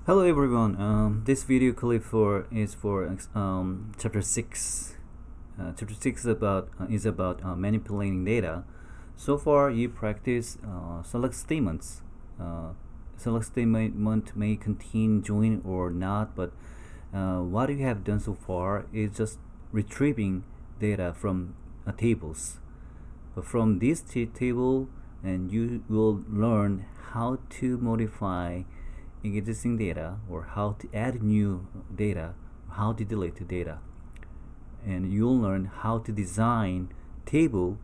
Hello everyone. This video clip is for chapter 6. Chapter 6 is about manipulating data. So far you practice select statements. Select statement may contain join or not, but what you have done so far is just retrieving data from tables. But from this table, and you will learn how to modify existing data, or how to add new data, how to delete data, and you'll learn how to design table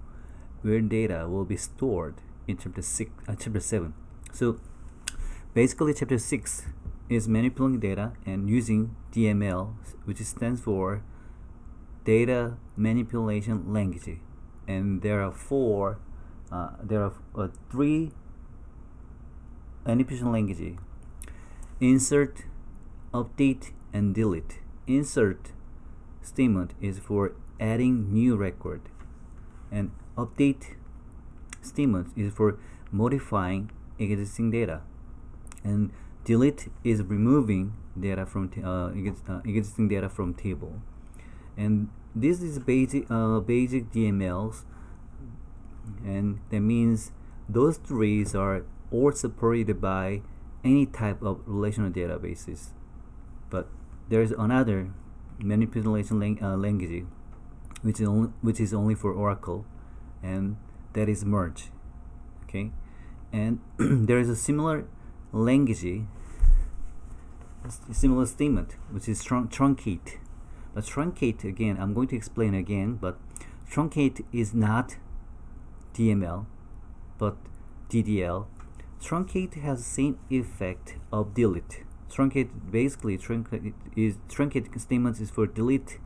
where data will be stored in chapter 7. So basically chapter 6 is manipulating data and using DML, which stands for data manipulation language, and there are three manipulation language: insert, update, and delete. Insert statement is for adding new record, and update statement is for modifying existing data, and delete is removing data from existing data from table. And this is basic DMLs, and that means those three are all supported by any type of relational databases. But there is another manipulation language which is only for Oracle, and that is merge. Okay, and there is a similar language, similar statement, which is truncate. But truncate, again, I'm going to explain again, but truncate is not DML but DDL. Truncate has the same effect of delete. Truncate statements is for delete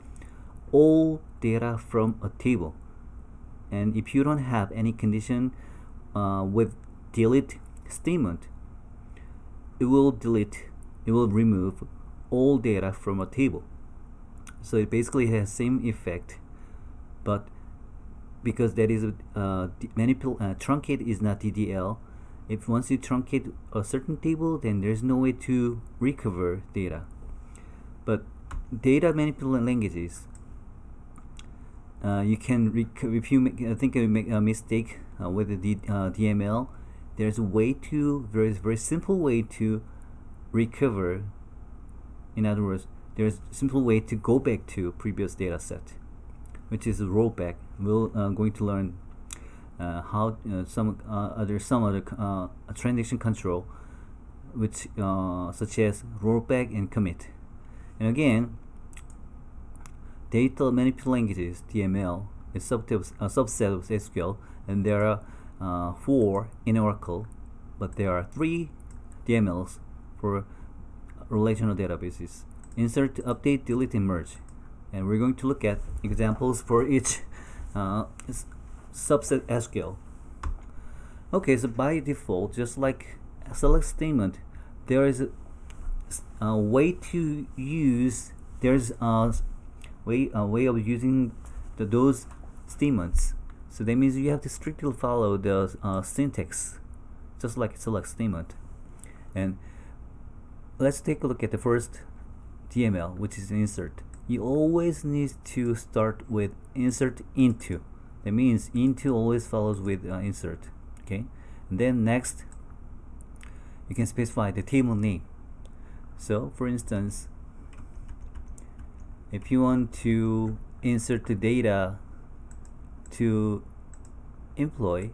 all data from a table, and if you don't have any condition with delete statement, it will remove all data from a table. So it basically has same effect, but because that is truncate is not DDL. If once you truncate a certain table, then there's no way to recover data. But data manipulation languages, you can if you make a mistake with the DML, there's a way to very simple way to recover. In other words, there's a simple way to go back to previous data set, which is a rollback. We're going to learn how some other transaction control, which such as rollback and commit. And again, data manipulation languages (DML) is a subset of SQL, and there are 4 in Oracle, but there are 3 DMLs for relational databases: insert, update, delete, and merge. And we're going to look at examples for each subset SQL. Okay, so by default, just like a select statement, there is a way to use. There's a way of using those statements. So that means you have to strictly follow the syntax, just like a select statement. And let's take a look at the first DML, which is insert. You always need to start with insert into. That means into always follows with insert. Okay, and then next you can specify the table name. So for instance, if you want to insert the data to employee,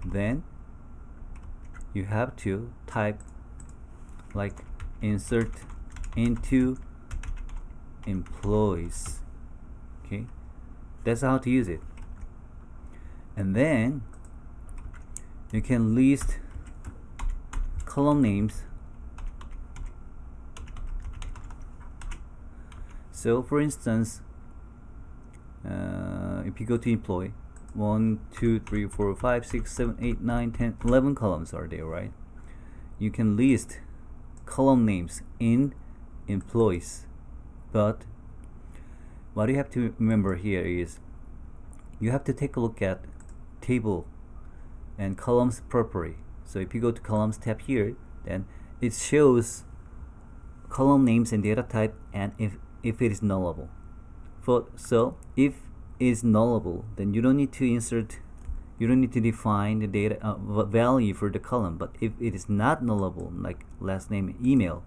then you have to type like insert into employees. Okay, that's how to use it. And then you can list column names. So for instance, if you go to employee, 1, 2, 3, 4, 5, 6, 7, 8, 9, 10, 11 columns are there, right? You can list column names in employees, but what you have to remember here is you have to take a look at table and columns properly. So if you go to columns tab here, then it shows column names and data type, and if it is nullable. So if it is nullable, then you don't need to define the data value for the column. But if it is not nullable, like last name, email,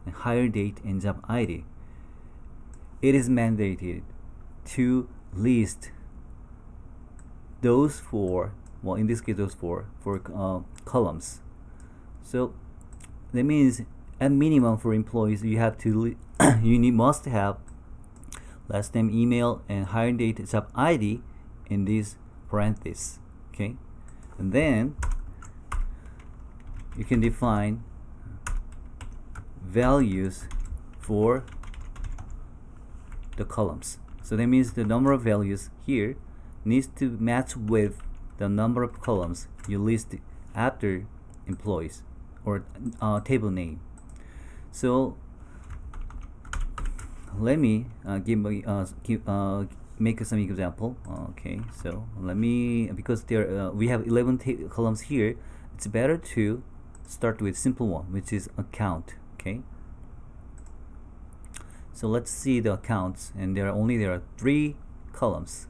and hire date and job ID, it is mandated to list those four, well, in this case those four columns. So that means at minimum for employees, you have to must have last name, email, and hire date, job ID in these parentheses. Okay, and then you can define values for the columns. So that means the number of values here needs to match with the number of columns you list after employees or table name. So let me make some example. Okay, so let me, because there we have 11 columns here, it's better to start with simple one, which is account. Okay, so let's see the accounts, and there are 3 columns.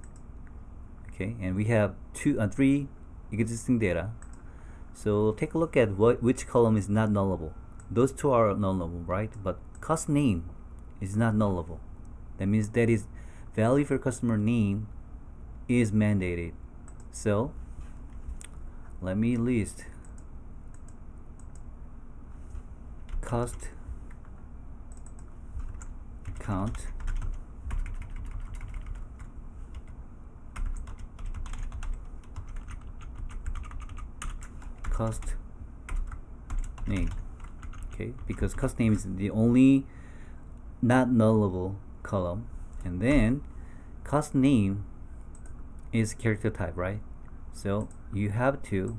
Okay, and we have 3 existing data. So take a look at which column is not nullable. Those 2 are nullable, right? But cost name is not nullable. That means that is value for customer name is mandated. So let me list cost count cost name. Okay, because cost name is the only not nullable column, and then cost name is character type, right? So you have to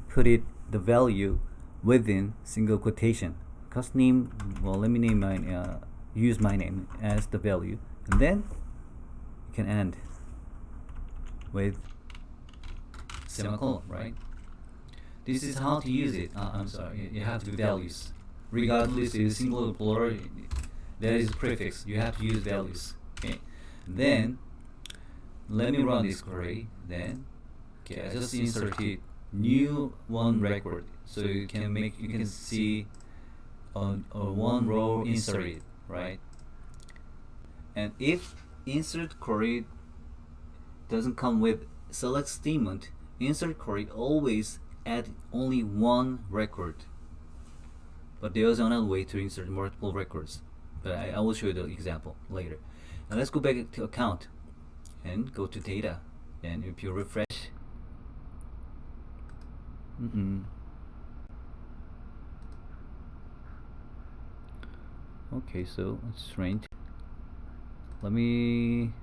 put the value within single quotation. Cost name, well, let me name mine, use my name as the value, and then you can end with semicolon, right? This is how to use it. I'm sorry, you have to values. Regardless if it's single or plural, that is prefix. You have to use values. Okay. Then let me run this query. Then okay, I just inserted new one record, so you can see one row inserted, right? And if insert query doesn't come with select statement, insert query always add only one record. But there is another way to insert multiple records, but I will show you the example later. Now let's go back to account and go to data, and if you refresh, okay, so it's strange. Let me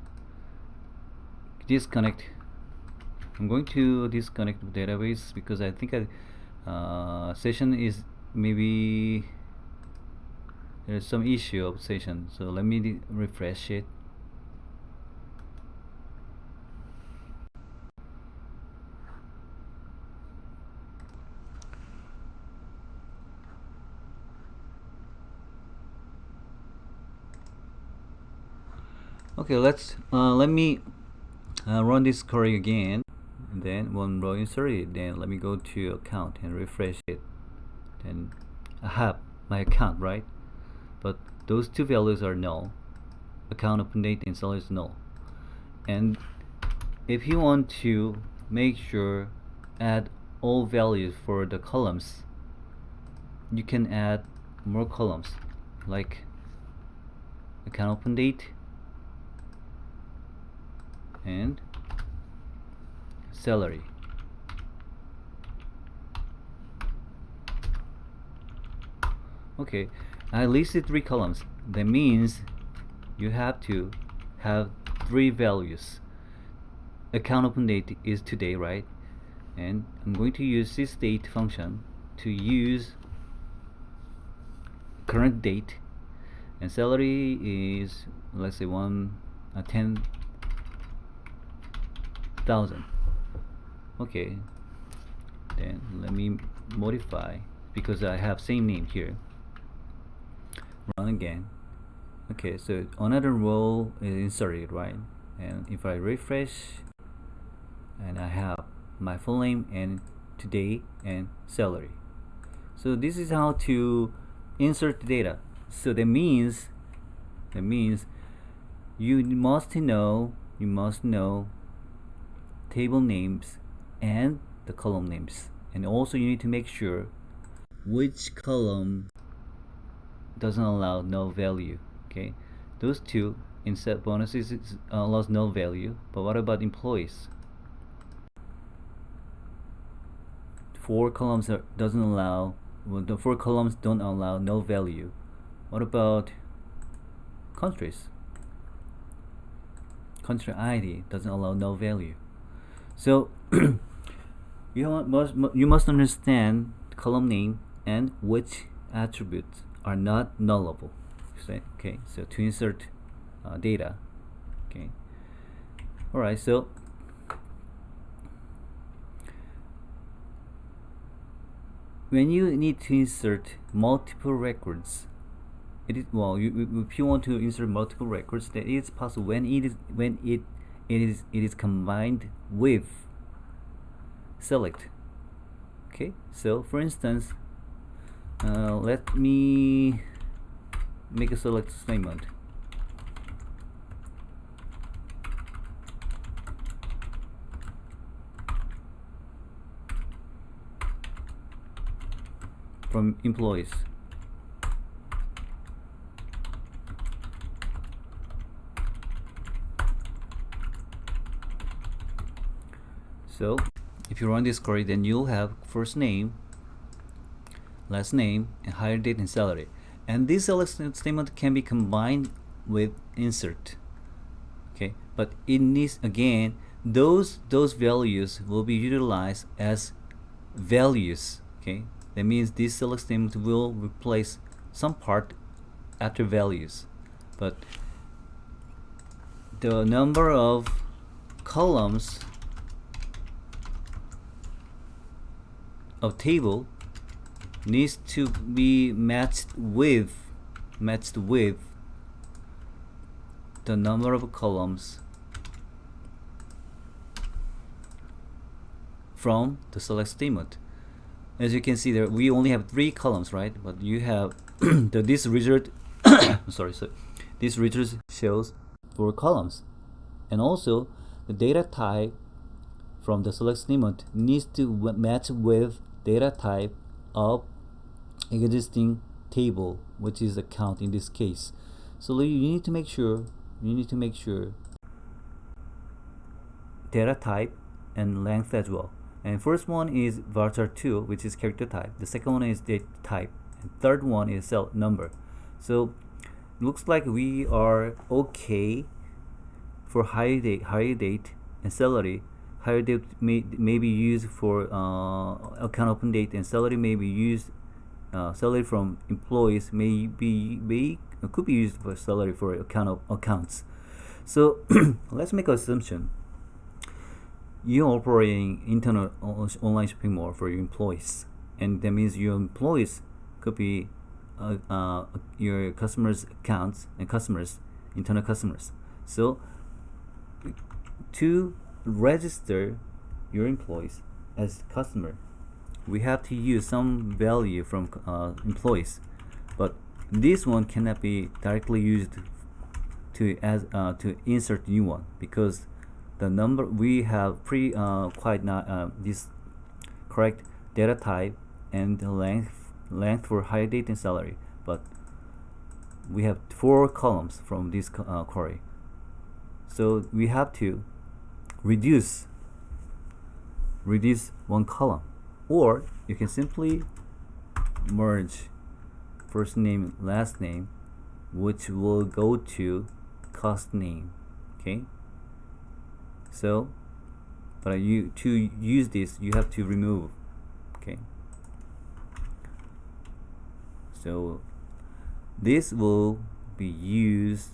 disconnect. I'm going to disconnect the database because I think session is maybe there's some issue of session. So let me refresh it. Okay, let me run this query again, and then one row inserted. Then let me go to account and refresh it. Then I have my account, right? But those 2 values are null. Account open date and seller is null. And if you want to make sure add all values for the columns, you can add more columns, like account open date and salary. Okay, I listed 3 columns. That means you have to have 3 values. Account open date is today, right? And I'm going to use sysdate function to use current date, and salary is, let's say, 10,000. Okay, Then let me modify because I have same name here. Run again. Okay, so another row is inserted, right? And if I refresh, and I have my full name and today and salary. So this is how to insert data. So that means you must know table names and the column names, and also you need to make sure which column doesn't allow null value. Okay, those two insert bonuses allows null value, but what about employees? 4 columns doesn't allow, well, the 4 columns don't allow null value. What about countries? Country ID doesn't allow null value. So you must understand column name and which attributes are not nullable. Okay, so to insert data. Okay, all right. So when you need to insert multiple records, it is, well, if you want to insert multiple records, that is possible when it is combined with select. Okay, so for instance, let me make a select statement. From employees. So if you run this query, then you'll have first name, last name, and hire date and salary. And this select statement can be combined with insert. Okay, but it needs, again, those values will be utilized as values. Okay, that means this select statement will replace some part after values, but the number of columns of table needs to be matched with the number of columns from the select statement. As you can see there, we only have 3 columns, right? But you have this result sorry, so this result shows 4 columns, and also the data type from the select statement needs to match with data type of existing table, which is account in this case. So you need to make sure data type and length as well. And first one is varchar2, which is character type. The second one is date type, and third one is cell number. So looks like we are okay for hire date and salary. Hire date may be used for account open date, and salary may be used salary from employees could be used for salary for accounts. So let's make an assumption. You're operating internal online shopping mall for your employees, and that means your employees could be your customers' accounts and internal customers. So to register your employees as customer, we have to use some value from employees, but this one cannot be directly used to insert new one, because the number we have quite not this correct data type and the length for hire date and salary, but we have 4 columns from this query. So we have to reduce 1 column, or you can simply merge first name last name, which will go to cost name. Okay, so but to use this you have to remove. Okay, so this will be used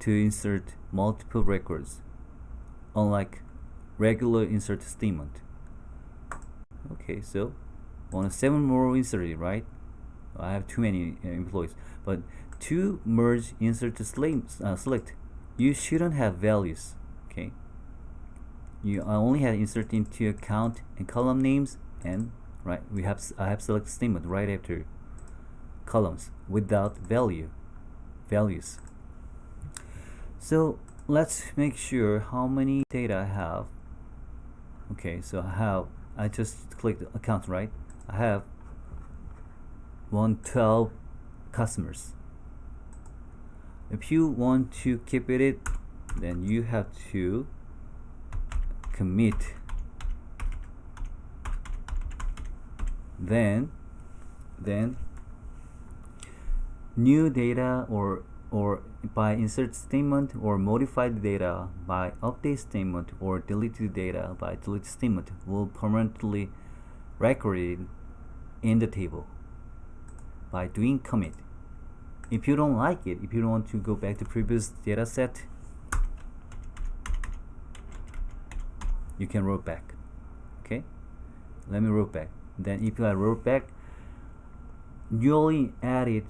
to insert multiple records, unlike regular insert statement. Okay, so on 7 more inserted, right? I have too many employees, but to merge insert to select, you shouldn't have values. Okay, you only have insert into account and column names, and right, I have select statement right after columns without values. So let's make sure how many data I have. Okay, so I just click the account, right? I have 112 customers. If you want to keep it, then you have to commit, then new data or by insert statement, or modified data by update statement, or deleted data by delete statement will permanently recorded in the table by doing commit. If you don't like it, if you don't want to go back to previous data set, you can roll back. Okay, let me roll back. Then if I roll back, newly added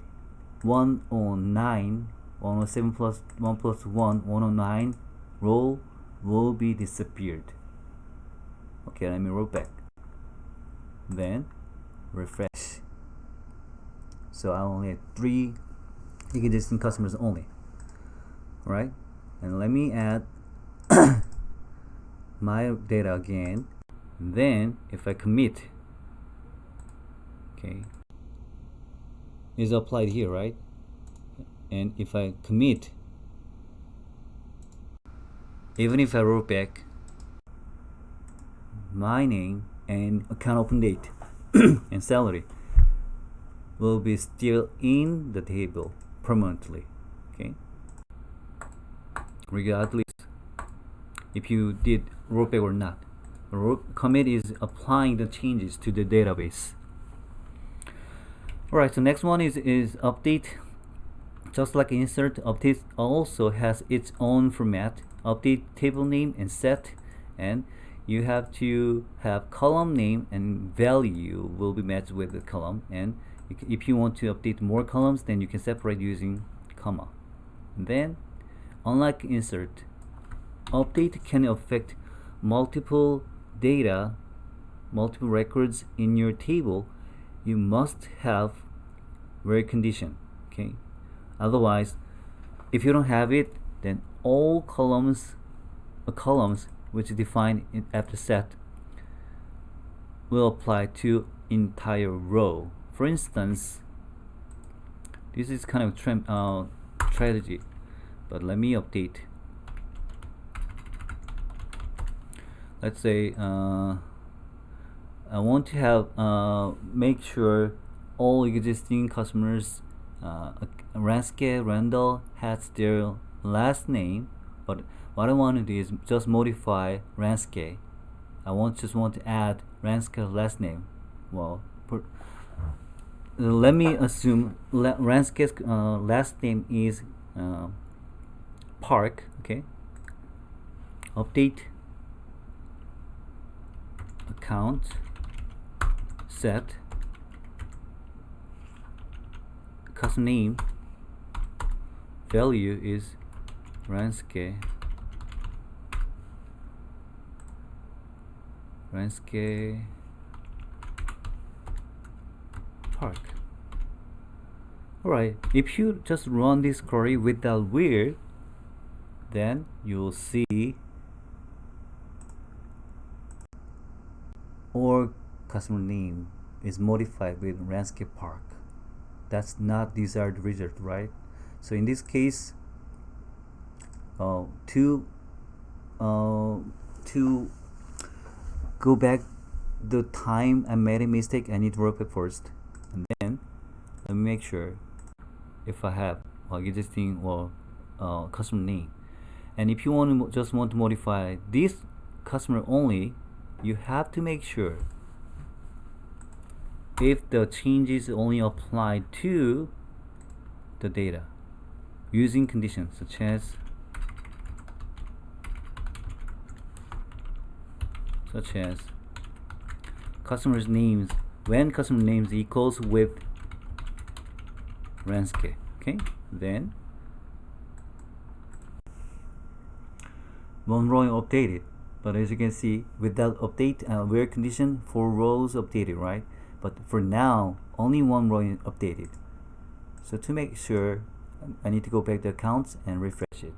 109, 107 plus 1 plus 1, 109 row will be disappeared. Okay, let me roll back. Then refresh. So I only have 3 existing customers only. Alright, and let me add my data again. Then if I commit, okay, is applied here, right? And if I commit, even if I roll back, my name and account open date and salary will be still in the table permanently. Okay, regardless if you did rollback or not. Commit is applying the changes to the database. Alright, so next one is update. Just like insert, update also has its own format. Update table name and set, and you have to have column name and value will be matched with the column, and if you want to update more columns, then you can separate using comma. And then unlike insert, update can affect multiple data, multiple records in your table. You must have where condition. Okay, otherwise if you don't have it, then all columns which define it after set will apply to entire row. For instance, this is kind of strategy, but let me update. Let's say I want to have make sure all existing customers, Ranske Randall has their last name, but what I want to do is just modify Ranske. I just want to add Ranske's last name. Well, let me assume Ranske's last name is Park. Okay, update account set custom name value is Ranske Park. Alright, if you just run this query without where, then you'll see or customer name is modified with Ranske Park. That's not desired result, right? So in this case, to go back the time I made a mistake, I need to roll back first, and then let me make sure if I have existing or customer name. And if you want to want to modify this customer only, you have to make sure if the changes only apply to the data using conditions such as customer's names, when customer names equals with Truncate. Okay, then one row updated, but as you can see, without update, where condition, 4 rows updated, right? But for now, only one row updated. So to make sure, I need to go back to accounts and refresh it.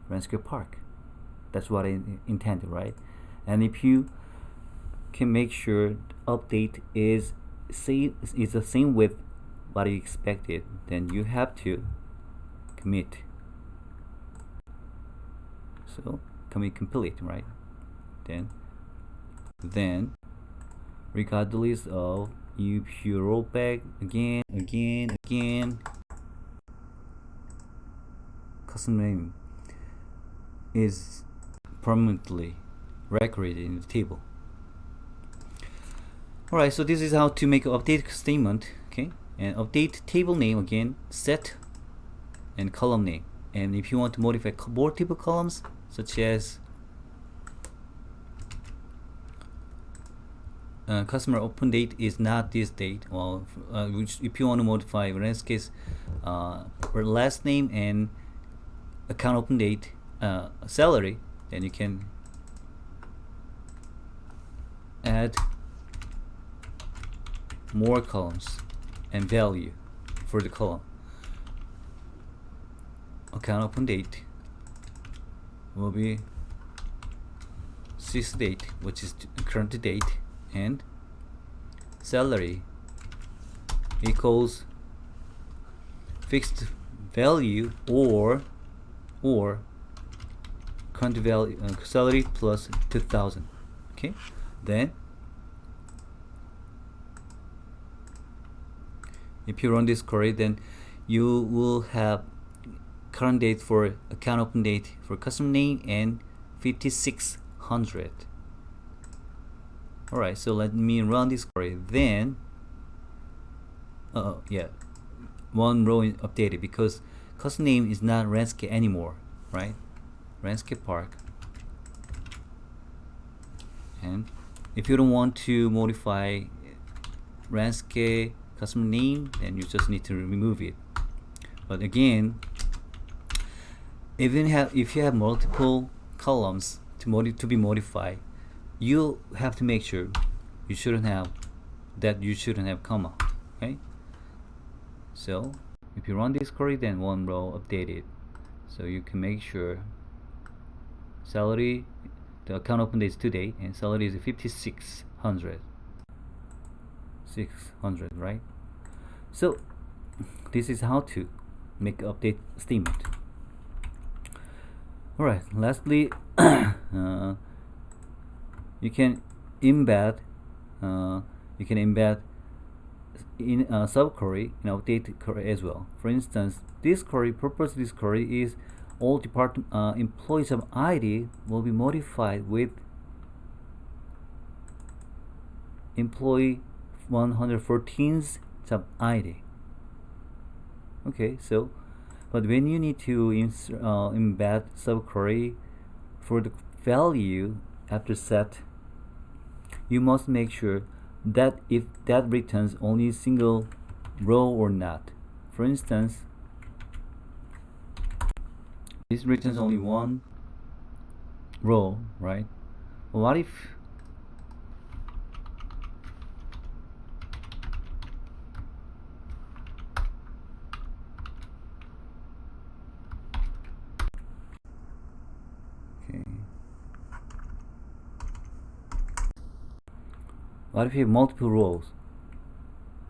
Truncate Park. That's what I intended, right? And if you can make sure update is the same with what you expected, then you have to commit. So commit complete, right? Then regardless of if you roll back again, customer name is permanently recorded in the table. Alright, so this is how to make an update statement. Okay, and update table name again, set and column name. And if you want to modify multiple columns, such as customer open date is not this date, well, which if you want to modify, in this case, last name and account open date, salary, then you can add more columns and value for the column. Account open date will be sys date, which is current date, and salary equals fixed value or current value, salary plus 2000. Okay, then if you run this query, then you will have current date for account open date for customer name and 5600. Alright, so let me run this query. Then one row is updated because customer name is not Truncate anymore, right? Truncate Park. And if you don't want to modify Truncate customer name, then you just need to remove it. But again, if you have multiple columns to be modified, you have to make sure you shouldn't have comma. Okay, so if you run this query, then one row updated, so you can make sure salary, the account open date is today, and salary is 5600, right? So this is how to make update statement. Alright, lastly, you can embed in a subquery, in update query as well. For instance, this query, purpose of this query is all department employees of ID will be modified with employee 114's job ID. Okay, so but when you need to embed subquery for the value after set, you must make sure that if that returns only a single row or not. For instance, this returns only one row, right? What if what if you have multiple rows?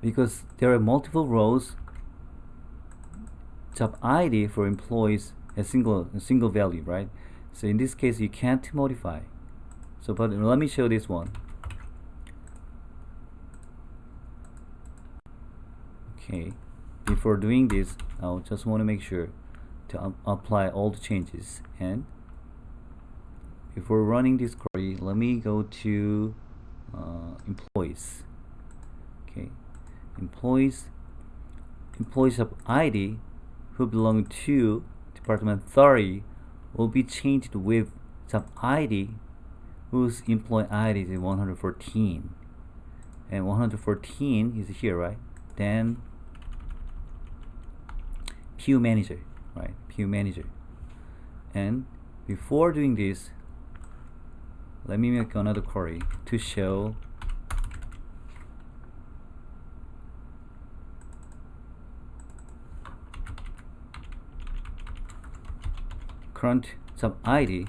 Because there are multiple rows, job ID for employees a single value, right? So in this case you can't modify. So but let me show this one. Okay, before doing this, I'll just want to make sure to apply all the changes, and before running this query, let me go to employees. Okay, employees of ID who belong to department 30 will be changed with job ID whose employee ID is 114. and 114 is here, right? Then PU manager, right? PU manager. And before doing this, let me make another query to show current sub ID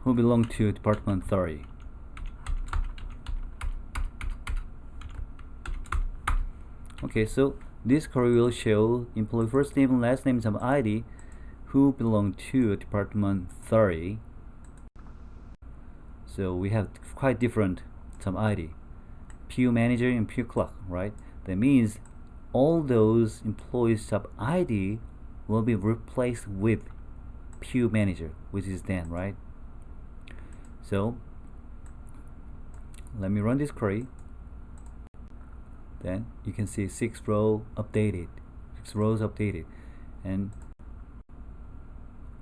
who belong to department 30. Okay, so this query will show employee first name and last name sub ID who belong to department 30. So we have quite different sub ID, PU manager and PU clerk, right? That means all those employees sub ID will be replaced with PU manager, which is Dan, right? So let me run this query. Then you can see 6 rows updated, and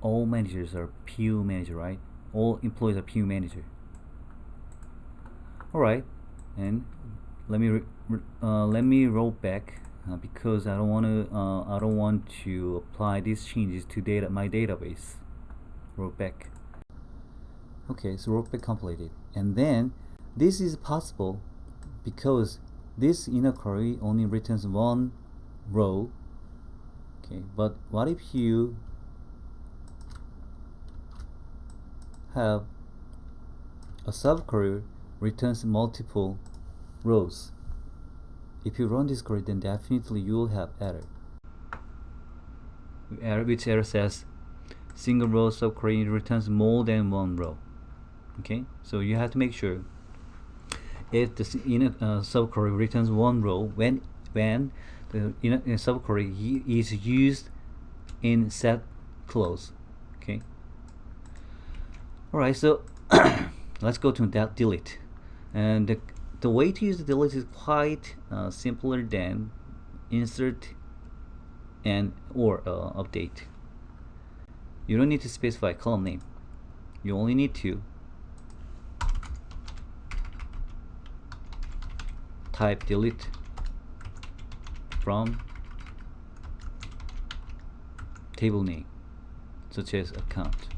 all managers are PU manager, right? All employees are PU manager. All right, and let me roll back because I don't want to apply these changes to my database. Roll back. Okay, so rollback completed, and then this is possible because this inner query only returns one row. Okay, but what if you have a subquery returns multiple rows? If you run this query, then definitely you will have error. Which error says single row subquery returns more than one row. Okay, so you have to make sure if the inner subquery returns one row when the inner subquery is used in set clause. Okay. All right, so let's go to that delete, and the way to use the delete is quite simpler than insert and or update. You don't need to specify column name. You only need to type delete from table name, such as account.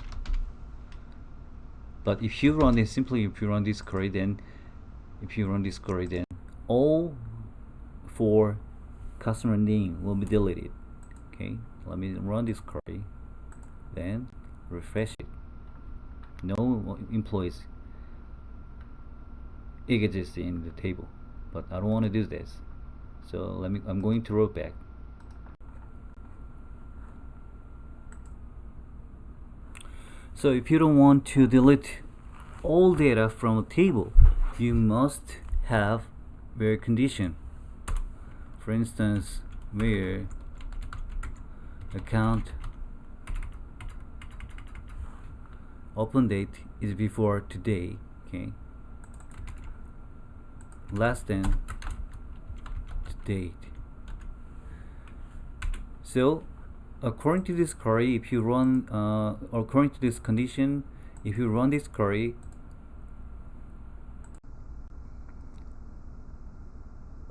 But if you run this query, then all 4 customer name will be deleted. Okay, let me run this query, then refresh it. No employees exist in the table, but I don't want to do this, so I'm going to roll back. So if you don't want to delete all data from a table, you must have where condition. For instance, where account open date is before today, okay, less than date. So according to this query, if you run according to this condition, if you run this query,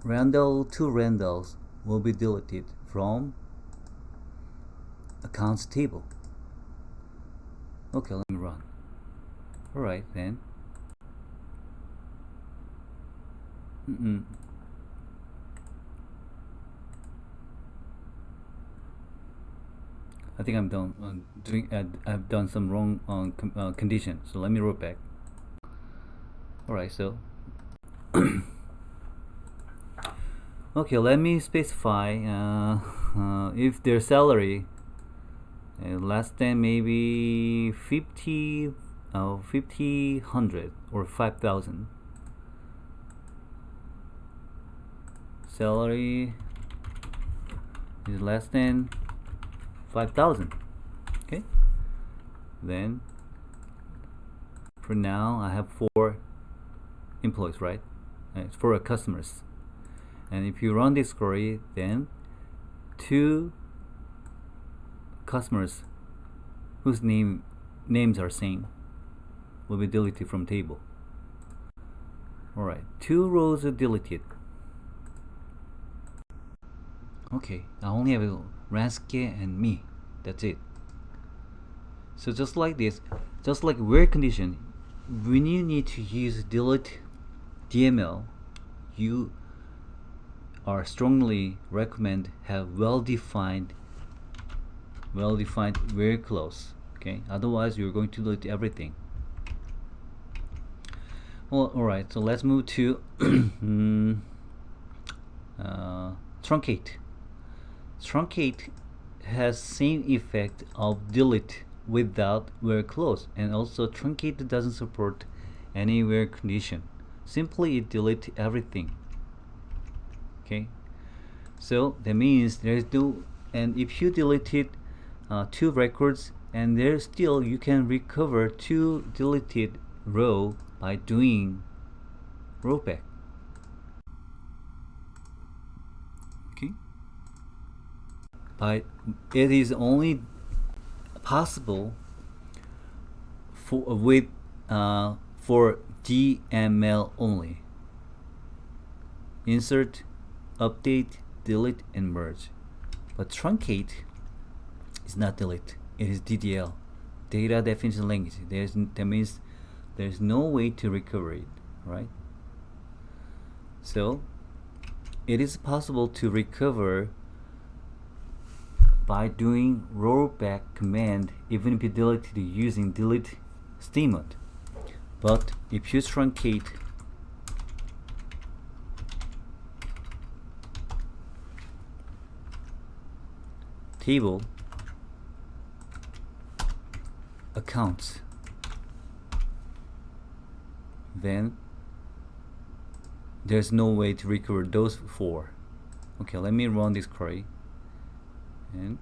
two Randalls will be deleted from accounts table. Okay, let me run. Alright then. I think I'm done I've done some wrong condition, so let me roll back. Alright, so okay, let me specify if their salary less than maybe 100 or 5,000. Salary is less than 5,000. Okay, then for now I have 4 employees, right? It's 4 customers, and if you run this query, then 2 customers whose names are same will be deleted from table. Alright, 2 rows are deleted. Okay, I only have Ransuke and me. That's it. So just like this, just like where condition, when you need to use delete DML, you are strongly recommend have well-defined where clause. Okay, otherwise you're going to delete everything. Well, alright, so let's move to truncate. Truncate has same effect of delete without where clause, and also truncate doesn't support any where condition. Simply it delete everything. Okay, so that means there's no, and if you deleted 2 records and there's still, you can recover 2 deleted row by doing rollback. Okay, but it is only possible for DML only. Insert, update, delete, and merge. But truncate is not delete. It is DDL, data definition language. That means there's no way to recover it, right? So it is possible to recover by doing rollback command, even if you delete it using delete statement. But if you truncate table accounts, then there's no way to recover those 4. Okay, let me run this query, and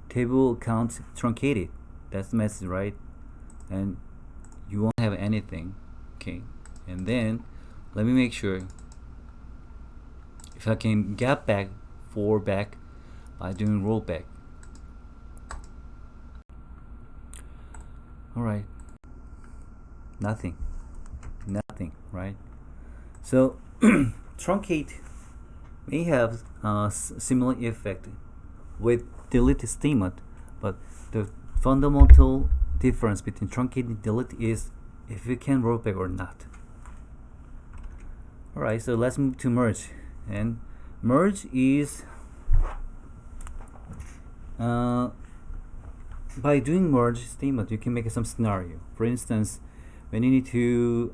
table accounts truncated. That's the message, right? And you won't have anything. Okay, and then let me make sure if I can get back 4 back by doing rollback. Alright, nothing, right? So truncate may have similar effect with delete statement, but the fundamental difference between truncate and delete is if you can rollback or not. Alright, so let's move to merge. And merge is by doing merge statement, you can make some scenario. For instance, when you need to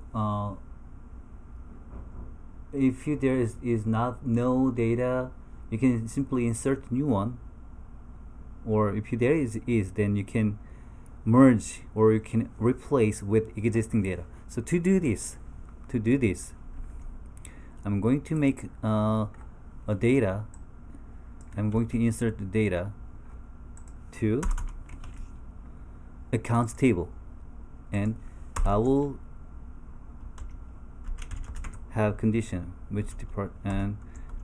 if there is not no data, you can simply insert new one, or if there is then you can merge or you can replace with existing data. So to do this I'm going to make a data. I'm going to insert the data to accounts table, and I will have condition which department,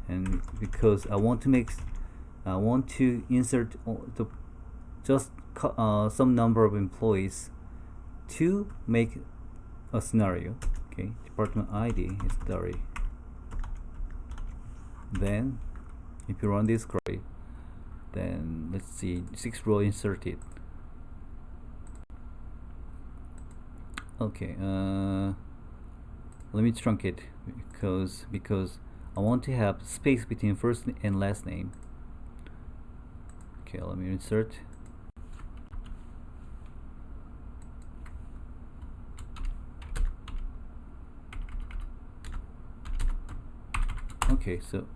and because I want to insert just some number of employees to make a scenario. Okay, department ID is 30. Then if you run this query, then let's see, 6 row inserted. Okay, let me truncate because I want to have space between first and last name. Okay, let me insert. Okay, so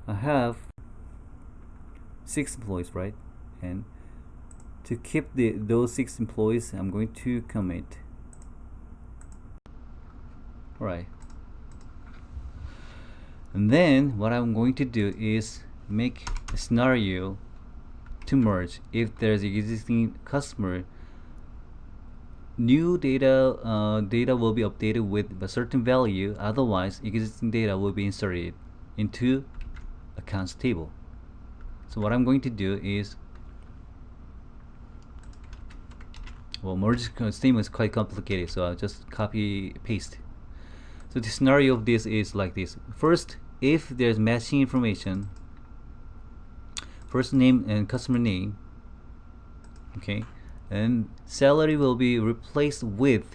I have 6 employees, right? And to keep those 6 employees, I'm going to commit. Alright. And then what I'm going to do is make a scenario to merge. If there's existing customer, new data will be updated with a certain value, otherwise existing data will be inserted into accounts table. So what I'm going to do is, well, merge statement is quite complicated, so I'll just copy paste. So the scenario of this is like this. First, if there's matching information, first name and customer name, okay, and salary will be replaced with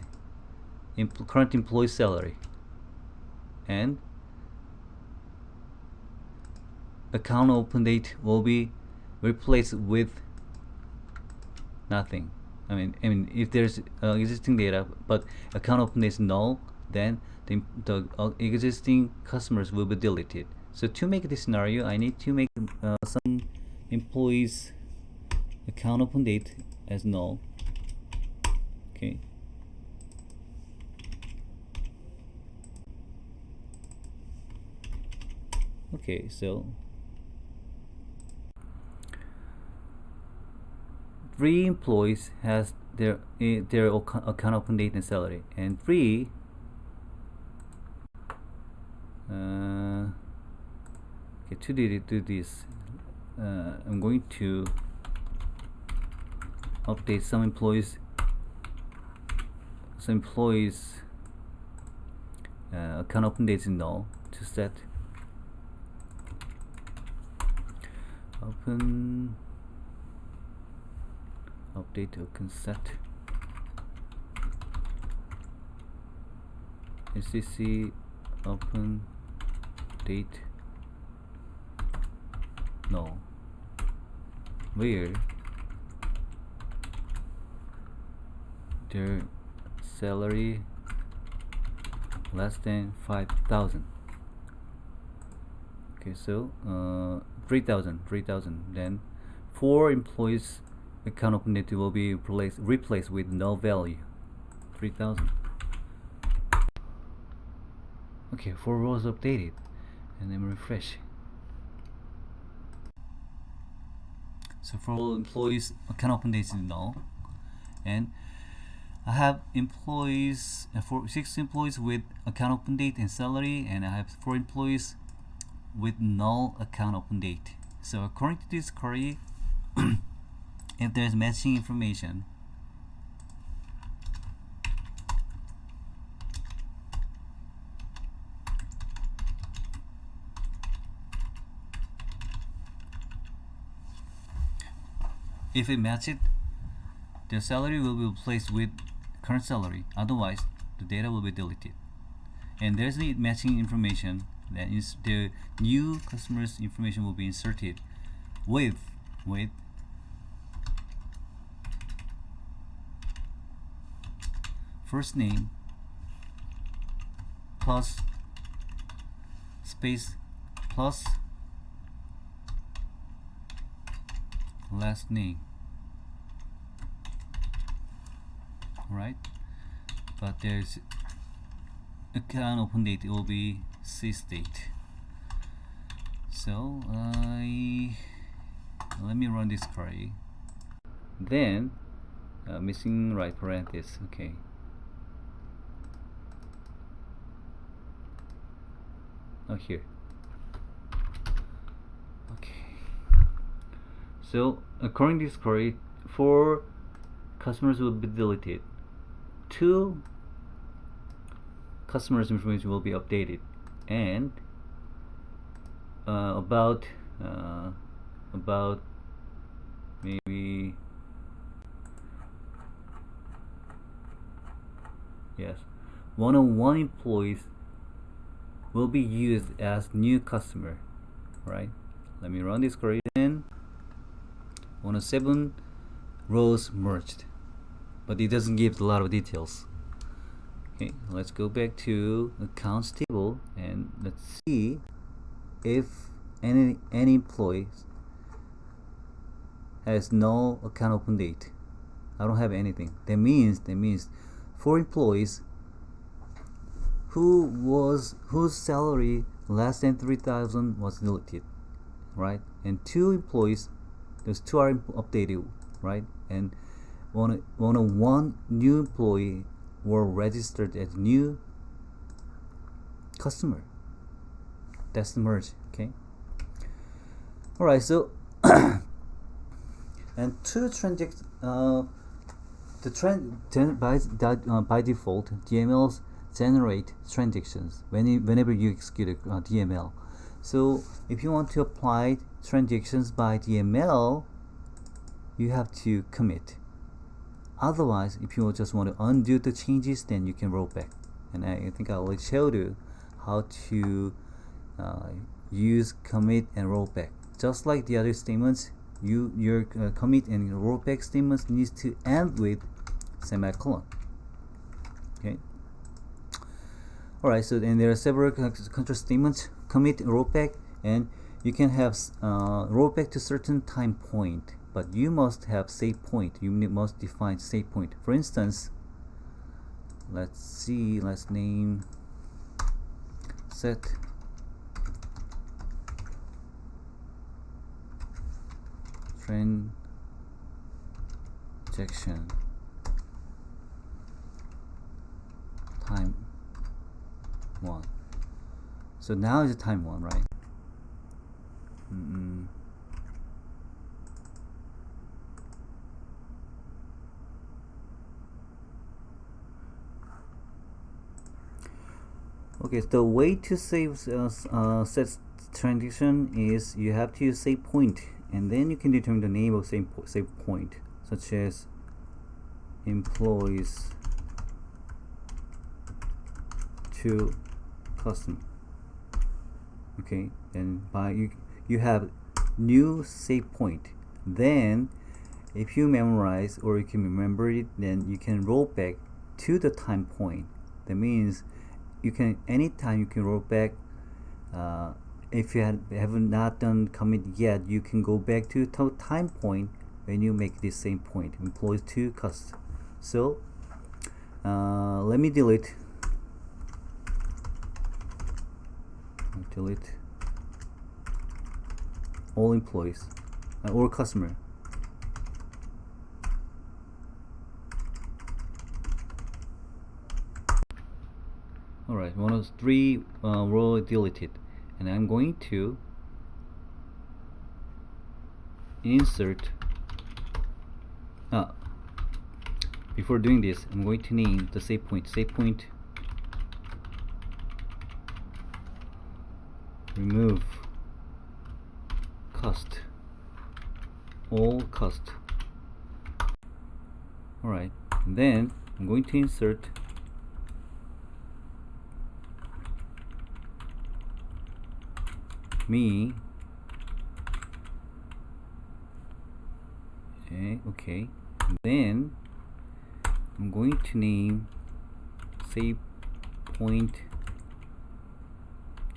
current employee salary, and account open date will be replaced with nothing. I mean, if there's existing data but account open date is null, then the existing customers will be deleted. So to make this scenario, I need to make some employees account open date as null. Okay. Okay, so 3 employees has their account open date and salary, and 3 okay, to do this, I'm going to update some employees account open date is null to set open update token set SCC open date null, where their salary less than 5,000. Okay, so 3,000. Then 4 employees account open date will be replaced with null value 3,000. Okay, 4 rows updated, and then refresh. So for all employees account open date is null, and I have employees, 6 employees with account open date and salary, and I have 4 employees with null account open date. So according to this query, if there's matching information, if it matches, their salary will be replaced with current salary, otherwise the data will be deleted. And there's the matching information, that is the new customer's information will be inserted with first name plus space plus last name, right? But there's account open date, it will be sysdate. So let me run this query. Then missing right parenthesis. Okay. Oh, here. Okay. So according to this query, 4 customers will be deleted. 2 customers' information will be updated, and about maybe, yes, 101 employees will be used as new customer, right? Let me run this query. Then 107 rows merged, but it doesn't give a lot of details. Okay, let's go back to accounts table and let's see if any employee has no account open date. I don't have anything. That means 4 employees whose salary less than 3,000 was deleted, right? And 2 employees, those 2 are updated, right? And 101 new employee were registered as new customer. That's the merge. Okay. Alright, so And two transact the trend by default DMLs generate transactions whenever you execute a DML. So if you want to apply transactions by DML, you have to commit. Otherwise, if you just want to undo the changes, then you can roll back. And I think I will show you how to use commit and rollback. Just like the other statements, your commit and rollback statements needs to end with semicolon. Okay. All right. So then there are several control statements: commit, rollback, and you can have rollback to certain time point, but you must have save point. You must define save point. For instance, let's see. Let's name set transaction time 1. So now is the time 1, right? Okay, the way to save set transition is you have to use save point, and then you can determine the name of save point, such as employees to customer. Okay, and by you have new save point. Then if you memorize or you can remember it, then you can roll back to the time point. That means you can anytime you can roll back. If you have not done commit yet, you can go back to time point when you make this same point, employees to customer. So let me delete all employees or customer. Alright, one of 3 row deleted, and I'm going to insert before doing this, I'm going to name the save point remove cost, all cost. Alright, then I'm going to insert me. Okay, then I'm going to name save point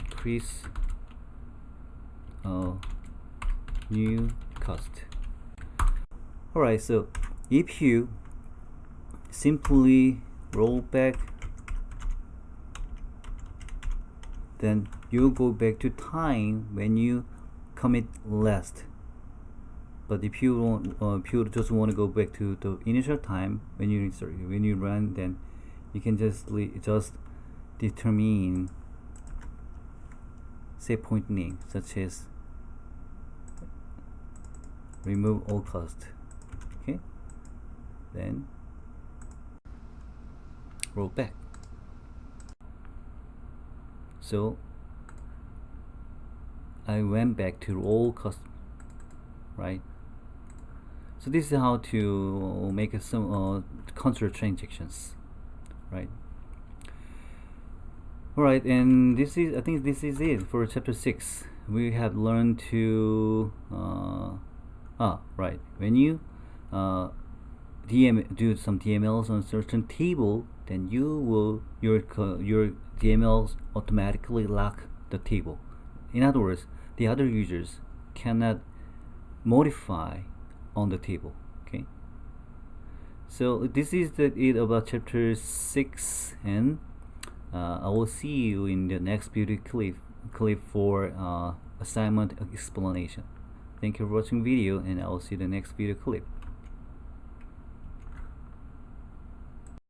increase new cost. Alright, so if you simply roll back, then you go back to time when you commit last. But if you want, if you just want to go back to the initial time when you run, then you can just determine save point name, such as remove all cost. Okay, then roll back. So I went back to all cost, right? So this is how to make some control transactions, right? Alright, and I think this is it for chapter 6. We have learned to right, when you do some DMLs on a certain table, then your DMLs automatically lock the table. In other words, the other users cannot modify on the table. Okay, so this is it about chapter 6, and I will see you in the next video clip for assignment explanation. Thank you for watching video, and I will see you in the next video clip.